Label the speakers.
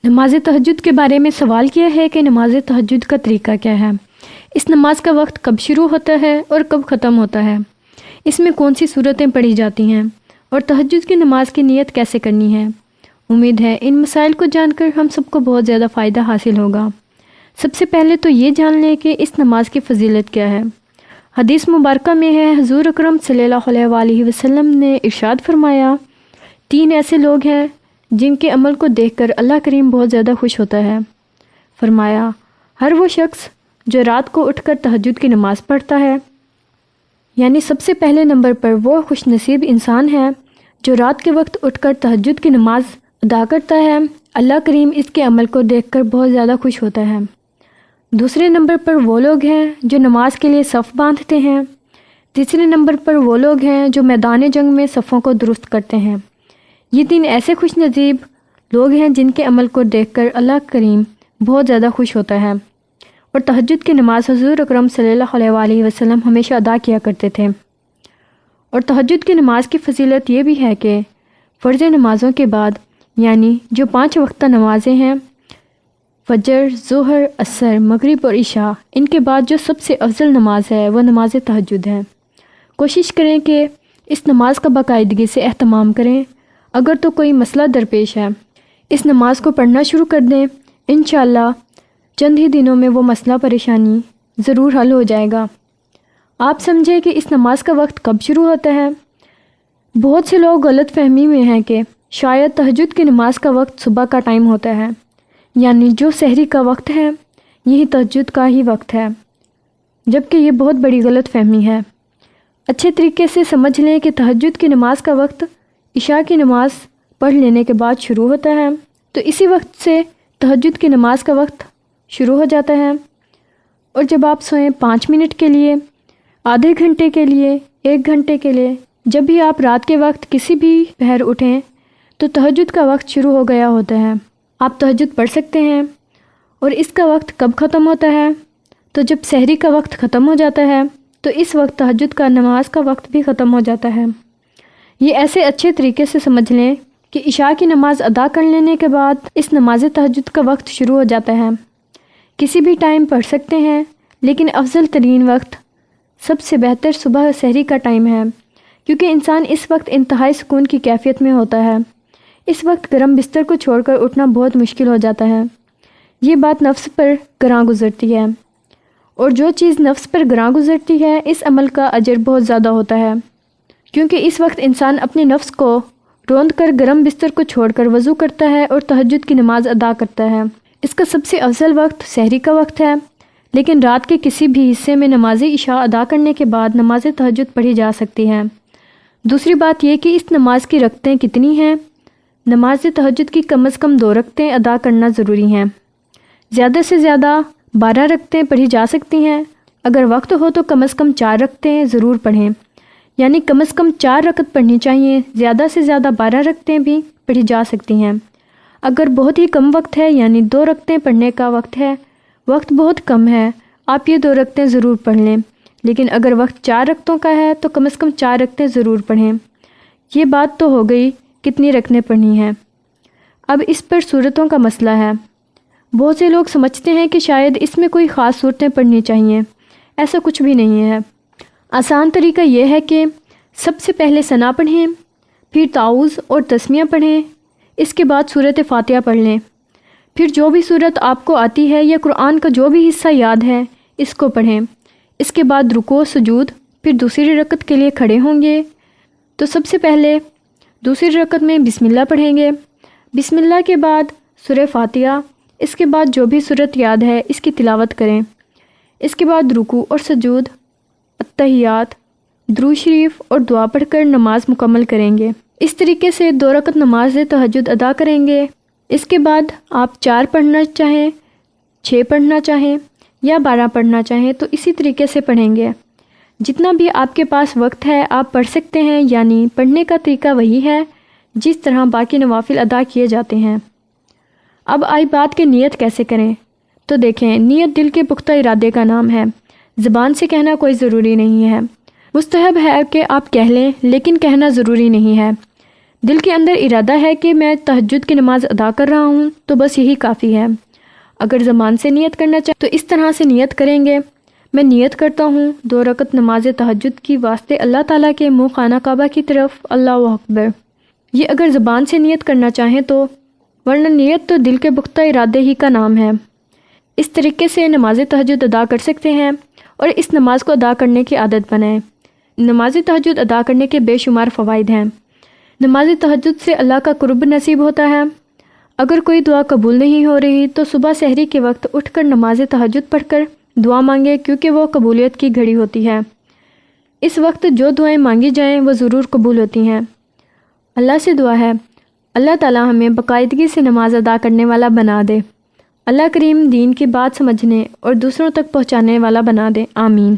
Speaker 1: نماز تہجد کے بارے میں سوال کیا ہے کہ نماز تہجد کا طریقہ کیا ہے، اس نماز کا وقت کب شروع ہوتا ہے اور کب ختم ہوتا ہے، اس میں کون سی صورتیں پڑھی جاتی ہیں اور تہجد کی نماز کی نیت کیسے کرنی ہے۔ امید ہے ان مسائل کو جان کر ہم سب کو بہت زیادہ فائدہ حاصل ہوگا۔ سب سے پہلے تو یہ جان لیں کہ اس نماز کی فضیلت کیا ہے۔ حدیث مبارکہ میں ہے، حضور اکرم صلی اللہ علیہ وآلہ وسلم نے ارشاد فرمایا، 3 ایسے لوگ ہیں جن کے عمل کو دیکھ کر اللہ کریم بہت زیادہ خوش ہوتا ہے۔ فرمایا، ہر وہ شخص جو رات کو اٹھ کر تہجد کی نماز پڑھتا ہے، یعنی سب سے پہلے نمبر پر وہ خوش نصیب انسان ہے جو رات کے وقت اٹھ کر تہجد کی نماز ادا کرتا ہے، اللہ کریم اس کے عمل کو دیکھ کر بہت زیادہ خوش ہوتا ہے۔ دوسرے نمبر پر وہ لوگ ہیں جو نماز کے لیے صف باندھتے ہیں۔ تیسرے نمبر پر وہ لوگ ہیں جو میدان جنگ میں صفوں کو درست کرتے ہیں۔ یہ 3 ایسے خوش نصیب لوگ ہیں جن کے عمل کو دیکھ کر اللہ کریم بہت زیادہ خوش ہوتا ہے، اور تہجد کی نماز حضور اکرم صلی اللہ علیہ وآلہ وسلم ہمیشہ ادا کیا کرتے تھے۔ اور تہجد کی نماز کی فضیلت یہ بھی ہے کہ فرض نمازوں کے بعد، یعنی جو 5 وقتہ نمازیں ہیں، فجر، ظہر، عصر، مغرب اور عشاء، ان کے بعد جو سب سے افضل نماز ہے وہ نماز تہجد ہے۔ کوشش کریں کہ اس نماز کا باقاعدگی سے اہتمام کریں۔ اگر تو کوئی مسئلہ درپیش ہے، اس نماز کو پڑھنا شروع کر دیں، انشاءاللہ چند ہی دنوں میں وہ مسئلہ پریشانی ضرور حل ہو جائے گا۔ آپ سمجھیں کہ اس نماز کا وقت کب شروع ہوتا ہے۔ بہت سے لوگ غلط فہمی میں ہیں کہ شاید تہجد کی نماز کا وقت صبح کا ٹائم ہوتا ہے، یعنی جو سحری کا وقت ہے یہی تہجد کا ہی وقت ہے، جبکہ یہ بہت بڑی غلط فہمی ہے۔ اچھے طریقے سے سمجھ لیں کہ تہجد کی نماز کا وقت عشاء کی نماز پڑھ لینے کے بعد شروع ہوتا ہے، تو اسی وقت سے تہجد کی نماز کا وقت شروع ہو جاتا ہے۔ اور جب آپ سوئیں 5 منٹ کے لیے، آدھے گھنٹے کے لیے، 1 گھنٹے کے لیے، جب بھی آپ رات کے وقت کسی بھی پہر اٹھیں تو تہجد کا وقت شروع ہو گیا ہوتا ہے۔ آپ تہجد پڑھ سکتے ہیں۔ اور اس کا وقت کب ختم ہوتا ہے؟ تو جب سحری کا وقت ختم ہو جاتا ہے تو اس وقت تہجد کا نماز کا وقت بھی ختم ہو جاتا ہے۔ یہ ایسے اچھے طریقے سے سمجھ لیں کہ عشاء کی نماز ادا کر لینے کے بعد اس نماز تہجد کا وقت شروع ہو جاتا ہے۔ کسی بھی ٹائم پڑھ سکتے ہیں، لیکن افضل ترین وقت، سب سے بہتر صبح سحری کا ٹائم ہے، کیونکہ انسان اس وقت انتہائی سکون کی کیفیت میں ہوتا ہے۔ اس وقت گرم بستر کو چھوڑ کر اٹھنا بہت مشکل ہو جاتا ہے۔ یہ بات نفس پر گراں گزرتی ہے، اور جو چیز نفس پر گراں گزرتی ہے اس عمل کا اجر بہت زیادہ ہوتا ہے، کیونکہ اس وقت انسان اپنے نفس کو روند کر گرم بستر کو چھوڑ کر وضو کرتا ہے اور تہجد کی نماز ادا کرتا ہے۔ اس کا سب سے افضل وقت سحری کا وقت ہے، لیکن رات کے کسی بھی حصے میں نماز عشاء ادا کرنے کے بعد نماز تہجد پڑھی جا سکتی ہے۔ دوسری بات یہ کہ اس نماز کی رکعتیں کتنی ہیں۔ نماز تہجد کی کم از کم 2 رکعتیں ادا کرنا ضروری ہیں۔ زیادہ سے زیادہ 12 رکعتیں پڑھی جا سکتی ہیں۔ اگر وقت ہو تو کم از کم 4 رکعتیں ضرور پڑھیں، یعنی کم از کم 4 رکعت پڑھنی چاہیے۔ زیادہ سے زیادہ 12 رکعتیں بھی پڑھی جا سکتی ہیں۔ اگر بہت ہی کم وقت ہے، یعنی 2 رکعتیں پڑھنے کا وقت ہے، وقت بہت کم ہے، آپ یہ 2 رکعتیں ضرور پڑھ لیں، لیکن اگر وقت 4 رکعتوں کا ہے تو کم از کم 4 رکعتیں ضرور پڑھیں۔ یہ بات تو ہو گئی کتنی رکعتیں پڑھنی ہیں۔ اب اس پر صورتوں کا مسئلہ ہے۔ بہت سے لوگ سمجھتے ہیں کہ شاید اس میں کوئی خاص صورتیں پڑھنی چاہیے۔ ایسا کچھ بھی نہیں ہے۔ آسان طریقہ یہ ہے کہ سب سے پہلے ثنا پڑھیں، پھر تعوذ اور تسمیہ پڑھیں، اس کے بعد سورۃ فاتحہ پڑھ لیں، پھر جو بھی سورت آپ کو آتی ہے یا قرآن کا جو بھی حصہ یاد ہے اس کو پڑھیں۔ اس کے بعد رکوع سجود، پھر دوسری رکعت کے لیے کھڑے ہوں گے تو سب سے پہلے دوسری رکعت میں بسم اللہ پڑھیں گے، بسم اللہ کے بعد سورہ فاتحہ، اس کے بعد جو بھی سورت یاد ہے اس کی تلاوت کریں۔ اس کے بعد رکوع اور سجود، التحیات، درود شریف اور دعا پڑھ کر نماز مکمل کریں گے۔ اس طریقے سے 2 رکعت نماز تہجد ادا کریں گے۔ اس کے بعد آپ 4 پڑھنا چاہیں، 6 پڑھنا چاہیں یا 12 پڑھنا چاہیں تو اسی طریقے سے پڑھیں گے۔ جتنا بھی آپ کے پاس وقت ہے آپ پڑھ سکتے ہیں، یعنی پڑھنے کا طریقہ وہی ہے جس طرح باقی نوافل ادا کیے جاتے ہیں۔ اب آئی بات کہ نیت کیسے کریں، تو دیکھیں، نیت دل کے پختہ ارادے کا نام ہے، زبان سے کہنا کوئی ضروری نہیں ہے۔ مستحب ہے کہ آپ کہہ لیں، لیکن کہنا ضروری نہیں ہے۔ دل کے اندر ارادہ ہے کہ میں تہجد کی نماز ادا کر رہا ہوں تو بس یہی کافی ہے۔ اگر زبان سے نیت کرنا چاہیں تو اس طرح سے نیت کریں گے، میں نیت کرتا ہوں 2 رکعت نماز تہجد کی واسطے اللہ تعالیٰ کے منہ خانہ کعبہ کی طرف، اللہ اکبر۔ یہ اگر زبان سے نیت کرنا چاہیں تو، ورنہ نیت تو دل کے پختہ ارادے ہی کا نام ہے۔ اس طریقے سے نماز تہجد ادا کر سکتے ہیں اور اس نماز کو ادا کرنے کی عادت بنائیں۔ نماز تہجد ادا کرنے کے بے شمار فوائد ہیں۔ نماز تہجد سے اللہ کا قرب نصیب ہوتا ہے۔ اگر کوئی دعا قبول نہیں ہو رہی تو صبح سحری کے وقت اٹھ کر نماز تہجد پڑھ کر دعا مانگے، کیونکہ وہ قبولیت کی گھڑی ہوتی ہے۔ اس وقت جو دعائیں مانگی جائیں وہ ضرور قبول ہوتی ہیں۔ اللہ سے دعا ہے اللہ تعالیٰ ہمیں باقاعدگی سے نماز ادا کرنے والا بنا دے۔ اللہ کریم دین کی بات سمجھنے اور دوسروں تک پہنچانے والا بنا دے، آمین۔